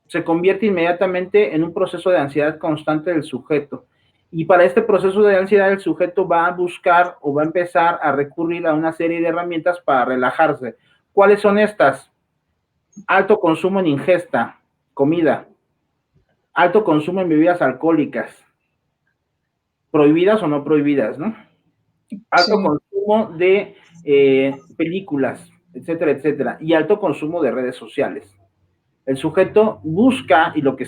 se convierte inmediatamente en un proceso de ansiedad constante del sujeto. Y para este proceso de ansiedad, el sujeto va a buscar o va a empezar a recurrir a una serie de herramientas para relajarse. ¿Cuáles son estas? Alto consumo en ingesta, comida, alto consumo en bebidas alcohólicas, prohibidas o no prohibidas, ¿no? Alto Sí. consumo de películas, etcétera, etcétera, y alto consumo de redes sociales. El sujeto busca, y lo que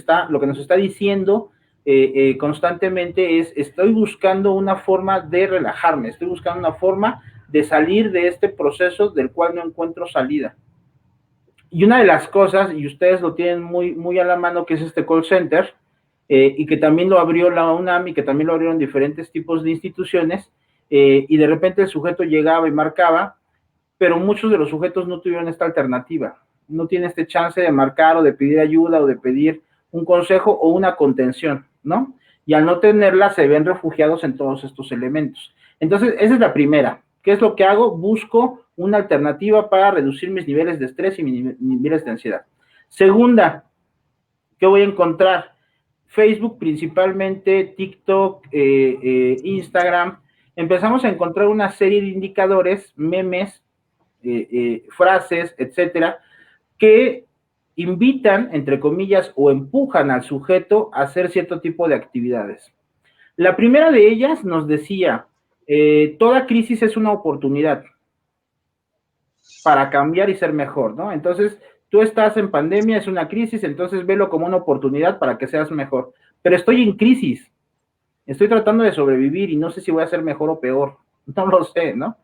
nos está diciendo constantemente es, estoy buscando una forma de relajarme, estoy buscando una forma de salir de este proceso del cual no encuentro salida. Y una de las cosas, y ustedes lo tienen muy, muy a la mano, que es este call center, y que también lo abrió la UNAM y que también lo abrieron diferentes tipos de instituciones, y de repente el sujeto llegaba y marcaba, pero muchos de los sujetos no tuvieron esta alternativa, no tienen este chance de marcar o de pedir ayuda o de pedir un consejo o una contención, ¿no? Y al no tenerla se ven refugiados en todos estos elementos. Entonces, esa es la primera. ¿Qué es lo que hago? Busco una alternativa para reducir mis niveles de estrés y mis niveles de ansiedad. Segunda, ¿qué voy a encontrar? Facebook principalmente, TikTok, Instagram. Empezamos a encontrar una serie de indicadores, memes, frases, etcétera, que invitan, entre comillas, o empujan al sujeto a hacer cierto tipo de actividades. La primera de ellas nos decía, toda crisis es una oportunidad para cambiar y ser mejor, ¿no? Entonces, tú estás en pandemia, es una crisis, entonces velo como una oportunidad para que seas mejor. Pero estoy en crisis, estoy tratando de sobrevivir y no sé si voy a ser mejor o peor, no lo sé, ¿no?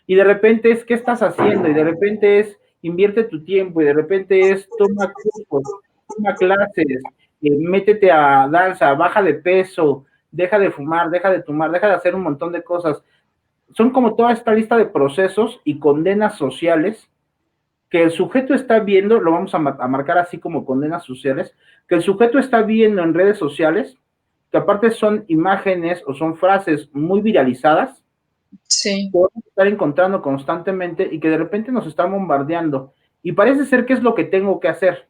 Y de repente es, ¿qué estás haciendo? Y de repente es, invierte tu tiempo, y de repente es, toma cursos, toma clases, métete a danza, baja de peso, deja de fumar, deja de tomar, deja de hacer un montón de cosas. Son como toda esta lista de procesos y condenas sociales que el sujeto está viendo, lo vamos a marcar así como condenas sociales, que el sujeto está viendo en redes sociales, que aparte son imágenes o son frases muy viralizadas, Sí. podemos estar encontrando constantemente y que de repente nos están bombardeando. Y parece ser que es lo que tengo que hacer.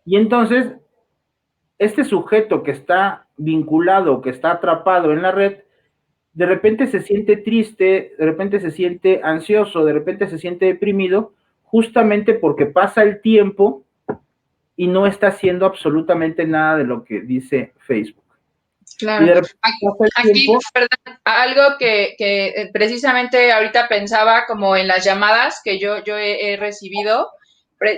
Y entonces, este sujeto que está vinculado, que está atrapado en la red, de repente se siente triste, de repente se siente ansioso, de repente se siente deprimido, justamente porque pasa el tiempo y no está haciendo absolutamente nada de lo que dice Facebook. Y Claro. de repente pasa el Aquí, tiempo. ¿verdad? Algo que precisamente ahorita pensaba como en las llamadas que yo he recibido,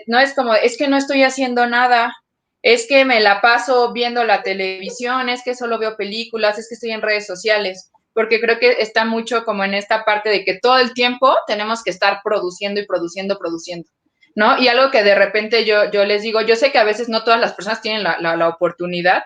no es como, es que no estoy haciendo nada, es que me la paso viendo la televisión, es que solo veo películas, es que estoy en redes sociales, porque creo que está mucho como en esta parte de que todo el tiempo tenemos que estar produciendo y produciendo, produciendo, ¿no? Y algo que de repente yo les digo, yo sé que a veces no todas las personas tienen la oportunidad,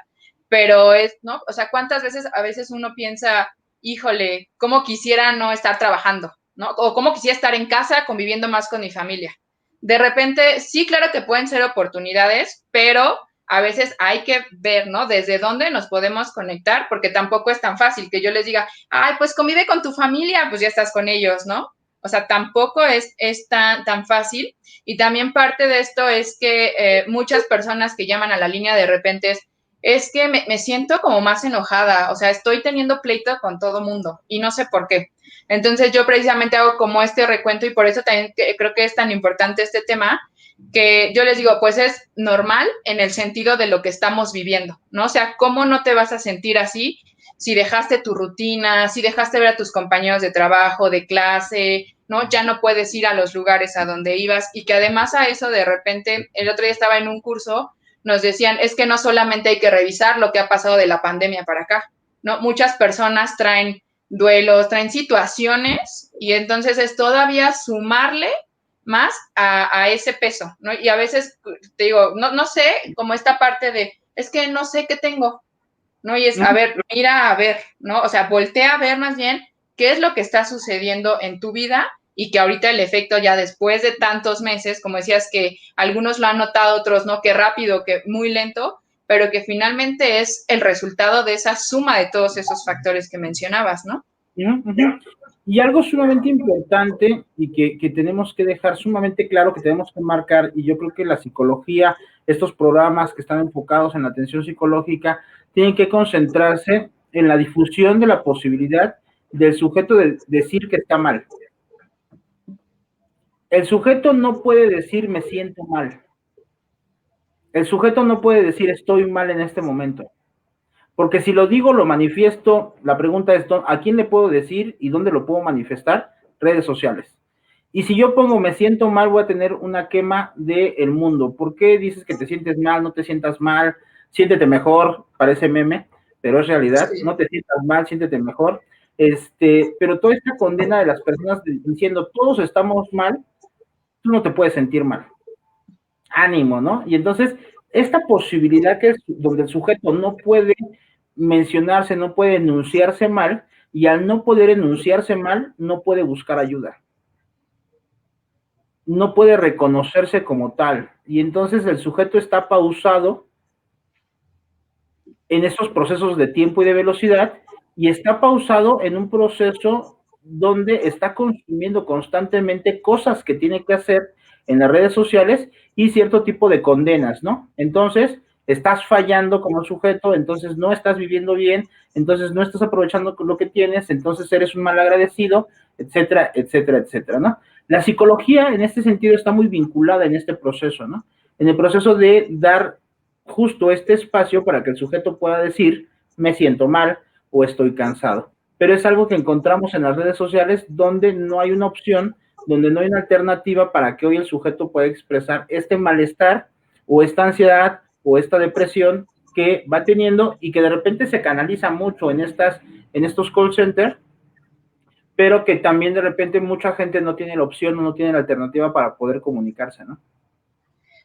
pero es, ¿no? O sea, ¿cuántas veces a veces uno piensa, híjole, cómo quisiera no estar trabajando, ¿no? O cómo quisiera estar en casa conviviendo más con mi familia. De repente, sí, claro que pueden ser oportunidades, pero a veces hay que ver, ¿no? Desde dónde nos podemos conectar, porque tampoco es tan fácil que yo les diga, ay, pues convive con tu familia, pues ya estás con ellos, ¿no? O sea, tampoco es tan fácil. Y también parte de esto es que muchas personas que llaman a la línea de repente es que me siento como más enojada, o sea, estoy teniendo pleito con todo mundo y no sé por qué. Entonces yo precisamente hago como este recuento y por eso también creo que es tan importante este tema, que yo les digo, pues es normal en el sentido de lo que estamos viviendo, ¿no? O sea, ¿cómo no te vas a sentir así si dejaste tu rutina, si dejaste ver a tus compañeros de trabajo, de clase, ¿no? Ya no puedes ir a los lugares a donde ibas y que además a eso de repente, el otro día estaba en un curso, nos decían, es que no solamente hay que revisar lo que ha pasado de la pandemia para acá, ¿no? Muchas personas traen duelos, traen situaciones y entonces es todavía sumarle más a ese peso, ¿no? Y a veces, te digo, no sé, como esta parte de, es que no sé qué tengo, ¿no? Y es, a ver, mira, a ver, ¿no? O sea, voltea a ver más bien qué es lo que está sucediendo en tu vida y que ahorita el efecto ya después de tantos meses, como decías que algunos lo han notado, otros no, que rápido, que muy lento, pero que finalmente es el resultado de esa suma de todos esos factores que mencionabas, ¿no? Y algo sumamente importante y que tenemos que dejar sumamente claro, que tenemos que marcar, y yo creo que la psicología, estos programas que están enfocados en la atención psicológica, tienen que concentrarse en la difusión de la posibilidad del sujeto de decir que está mal. El sujeto no puede decir me siento mal. El sujeto no puede decir estoy mal en este momento. Porque si lo digo, lo manifiesto, la pregunta es, ¿a quién le puedo decir y dónde lo puedo manifestar? Redes sociales. Y si yo pongo me siento mal, voy a tener una quema del mundo. ¿Por qué dices que te sientes mal? No te sientas mal, siéntete mejor, parece meme, pero es realidad. Sí. No te sientas mal, siéntete mejor. Pero toda esta condena de las personas diciendo todos estamos mal, tú no te puedes sentir mal. Ánimo, ¿no? Y entonces, esta posibilidad que es donde el sujeto no puede mencionarse, no puede enunciarse mal, y al no poder enunciarse mal, no puede buscar ayuda. No puede reconocerse como tal. Y entonces el sujeto está pausado en estos procesos de tiempo y de velocidad, y está pausado en un proceso donde está consumiendo constantemente cosas que tiene que hacer en las redes sociales y cierto tipo de condenas, ¿no? Entonces, estás fallando como sujeto, entonces no estás viviendo bien, entonces no estás aprovechando lo que tienes, entonces eres un mal agradecido, etcétera, etcétera, etcétera, ¿no? La psicología en este sentido está muy vinculada en este proceso, ¿no? En el proceso de dar justo este espacio para que el sujeto pueda decir me siento mal o estoy cansado. Pero es algo que encontramos en las redes sociales donde no hay una opción, donde no hay una alternativa para que hoy el sujeto pueda expresar este malestar o esta ansiedad o esta depresión que va teniendo y que de repente se canaliza mucho en estos call centers, pero que también de repente mucha gente no tiene la opción o no tiene la alternativa para poder comunicarse, ¿no?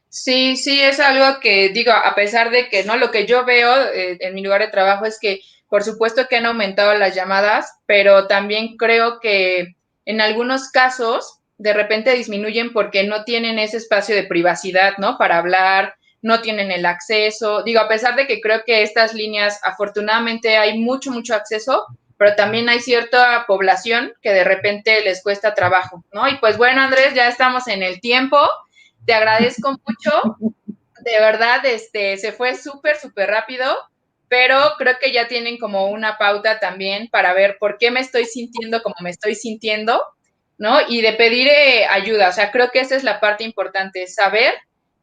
Sí, sí, es algo que digo, a pesar de que no, lo que yo veo en mi lugar de trabajo es que por supuesto que han aumentado las llamadas, pero también creo que en algunos casos de repente disminuyen porque no tienen ese espacio de privacidad, ¿no? Para hablar, no tienen el acceso. Digo, a pesar de que creo que estas líneas, afortunadamente hay mucho, mucho acceso, pero también hay cierta población que de repente les cuesta trabajo, ¿no? Y pues bueno, Andrés, ya estamos en el tiempo. Te agradezco mucho, de verdad, se fue súper, súper rápido, pero creo que ya tienen como una pauta también para ver por qué me estoy sintiendo como me estoy sintiendo, ¿no? Y de pedir ayuda, o sea, creo que esa es la parte importante, saber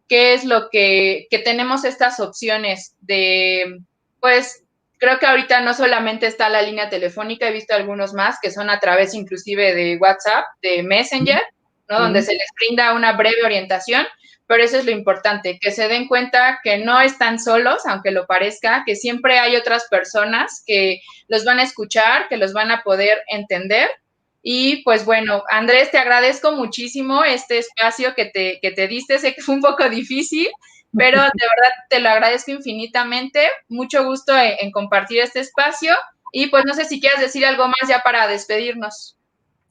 qué es lo que tenemos estas opciones de, pues, creo que ahorita no solamente está la línea telefónica, he visto algunos más que son a través inclusive de WhatsApp, de Messenger, ¿no? Donde se les brinda una breve orientación, pero eso es lo importante, que se den cuenta que no están solos, aunque lo parezca, que siempre hay otras personas que los van a escuchar, que los van a poder entender. Y pues bueno, Andrés, te agradezco muchísimo este espacio que te diste, sé que fue un poco difícil, pero de verdad te lo agradezco infinitamente, mucho gusto en compartir este espacio y pues no sé si quieres decir algo más ya para despedirnos.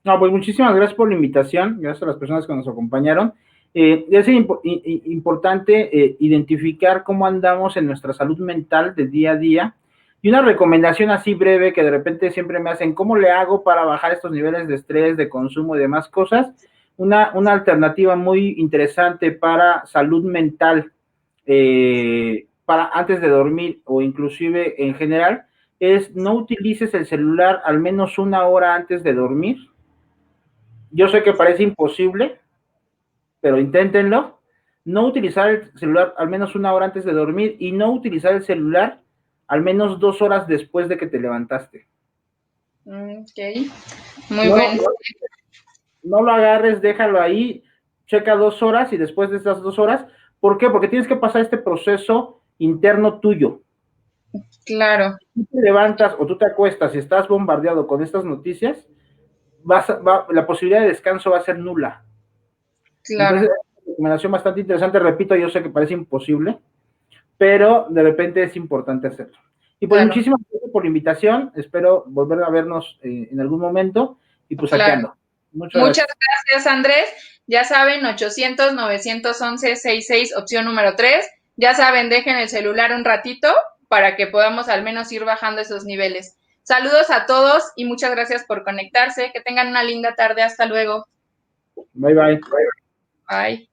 No, pues muchísimas gracias por la invitación, gracias a las personas que nos acompañaron, Es importante identificar cómo andamos en nuestra salud mental de día a día. Y una recomendación así breve que de repente siempre me hacen, ¿cómo le hago para bajar estos niveles de estrés, de consumo y demás cosas? Una alternativa muy interesante para salud mental, para antes de dormir o inclusive en general, es no utilices el celular al menos 1 hora antes de dormir. Yo sé que parece imposible, pero inténtenlo. No utilizar el celular al menos 1 hora antes de dormir y no utilizar el celular al menos 2 horas después de que te levantaste. Ok, muy No, bueno. no lo agarres, déjalo ahí, checa 2 horas y después de esas 2 horas, ¿por qué? Porque tienes que pasar este proceso interno tuyo. Claro. Si tú te levantas o tú te acuestas y estás bombardeado con estas noticias, la posibilidad de descanso va a ser nula. Claro. Entonces, es una recomendación bastante interesante, repito, yo sé que parece imposible, pero de repente es importante hacerlo. Y pues Claro. muchísimas gracias por la invitación, espero volver a vernos en algún momento y pues aquí Claro. ando. Muchas Muchas gracias. gracias, Andrés. Ya saben, 800-911-66, opción número 3. Ya saben, dejen el celular un ratito para que podamos al menos ir bajando esos niveles. Saludos a todos y muchas gracias por conectarse. Que tengan una linda tarde. Hasta luego. Bye bye. Bye.